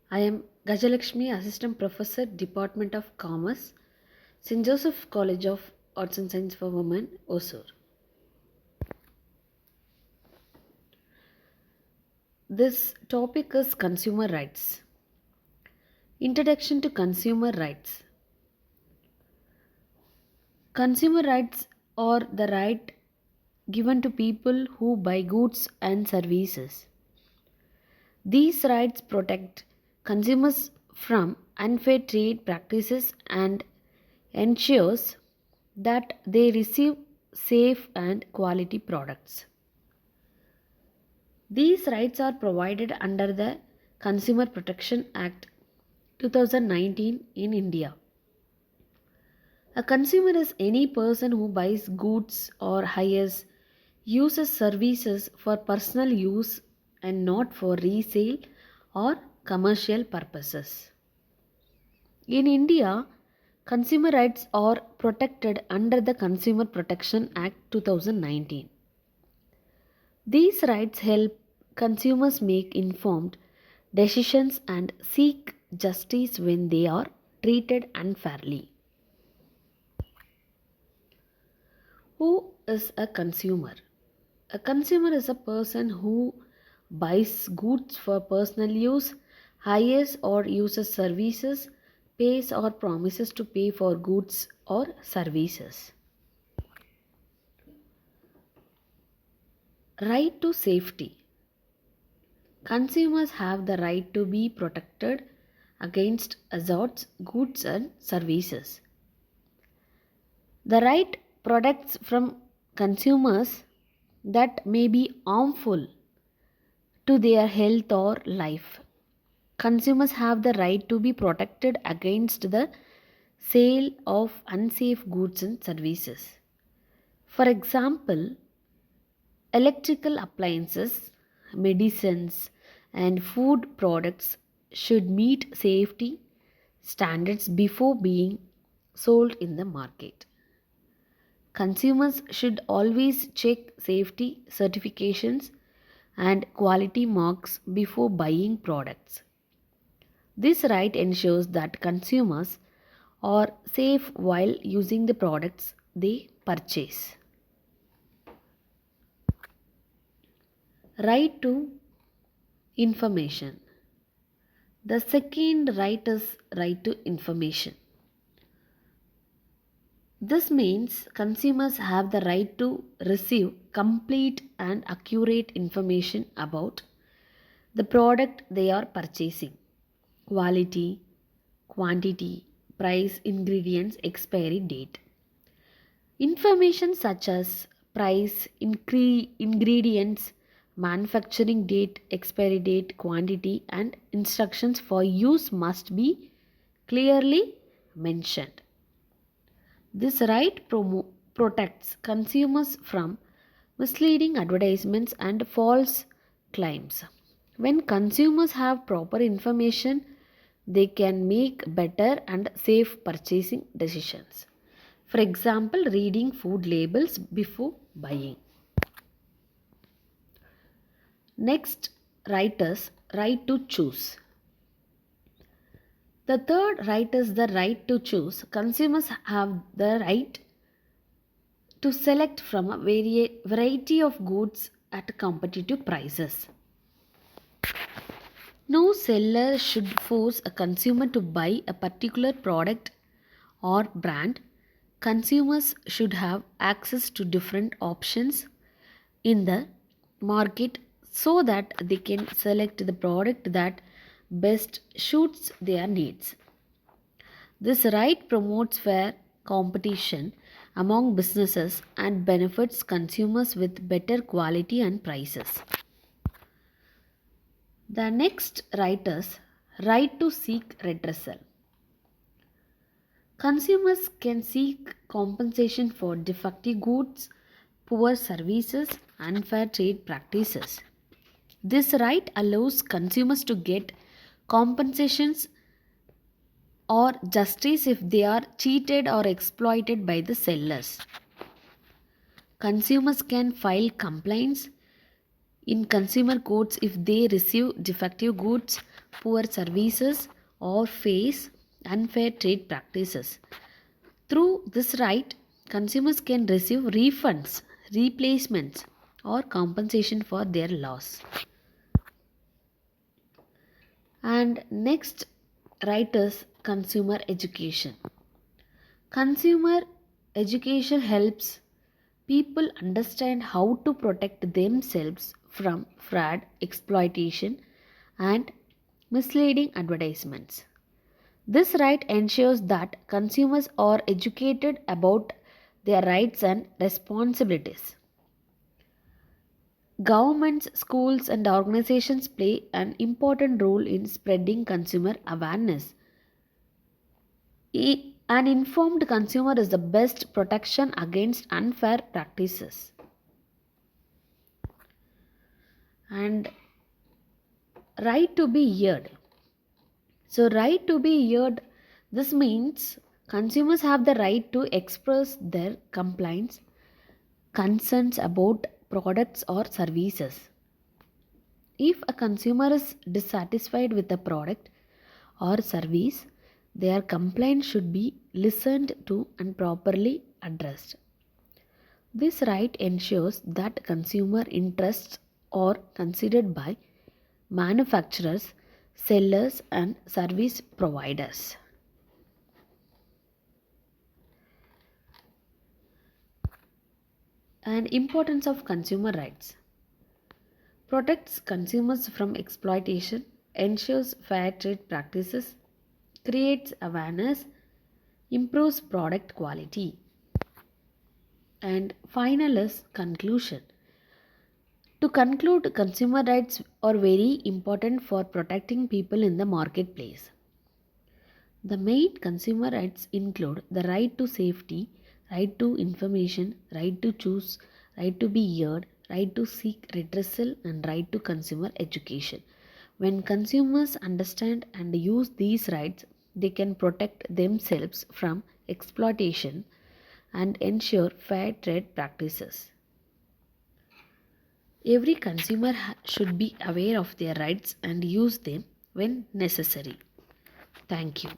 I am Gajalakshmi, Assistant Professor, Department of Commerce, St.Josephs College of Arts and Science for Women, Osur. This topic is consumer rights. Introduction to consumer rights. Consumer rights are the right given to people who buy goods and services. These rights protect consumers from unfair trade practices and ensures that they receive safe and quality products. These rights are provided under the Consumer Protection Act 2019 in India. A consumer is any person who buys goods or hires, uses services for personal use and not for resale or commercial purposes. In India, consumer rights are protected under the Consumer Protection Act 2019. These rights help consumers make informed decisions and seek justice when they are treated unfairly. Who is a consumer? A consumer is a person who buys goods for personal use, hires or uses services, pays or promises to pay for goods or services. Right to safety. Consumers have the right to be protected against hazards, goods, and services. The right protects from consumers that may be harmful to their health or life. Consumers have the right to be protected against the sale of unsafe goods and services. For example, electrical appliances, medicines, and food products should meet safety standards before being sold in the market. Consumers should always check safety certifications and quality marks before buying products. This right ensures that consumers are safe while using the products they purchase. Right to information. The second right is right to information. This means consumers have the right to receive complete and accurate information about the product they are purchasing: quality, quantity, price, ingredients, expiry date. Information such as price, ingredients, manufacturing date, expiry date, quantity, and instructions for use must be clearly mentioned. This right protects consumers from misleading advertisements and false claims. When consumers have proper information, they can make better and safe purchasing decisions. For example, reading food labels before buying. Next, right is right to choose. The third right is the right to choose. Consumers have the right to select from a variety of goods at competitive prices. No seller should force a consumer to buy a particular product or brand. Consumers should have access to different options in the market so that they can select the product that best suits their needs. This right promotes fair competition among businesses and benefits consumers with better quality and prices. The next right is right to seek redressal. Consumers can seek compensation for defective goods, poor services, unfair trade practices. This right allows consumers to get compensations or justice if they are cheated or exploited by the sellers. Consumers can file complaints in consumer courts if they receive defective goods, poor services, or face unfair trade practices. Through this right, consumers can receive refunds, replacements, or compensation for their loss. And next right is consumer education. Consumer education helps people understand how to protect themselves from fraud, exploitation, and misleading advertisements. This right ensures that consumers are educated about their rights and responsibilities. Governments, schools, and organizations play an important role in spreading consumer awareness. An informed consumer is the best protection against unfair practices. And right to be heard. So, right to be heard, this means consumers have the right to express their complaints, concerns about products or services. If a consumer is dissatisfied with a product or service, their complaint should be listened to and properly addressed. This right ensures that consumer interests are considered by manufacturers, sellers, and service providers. And importance of consumer rights protects consumers from exploitation, ensures fair trade practices, creates awareness, improves product quality. And final is conclusion. To conclude, consumer rights are very important for protecting people in the marketplace. The main consumer rights include the right to safety, right to information, right to choose, right to be heard, right to seek redressal, and right to consumer education. When consumers understand and use these rights, they can protect themselves from exploitation and ensure fair trade practices. Every consumer should be aware of their rights and use them when necessary. Thank you.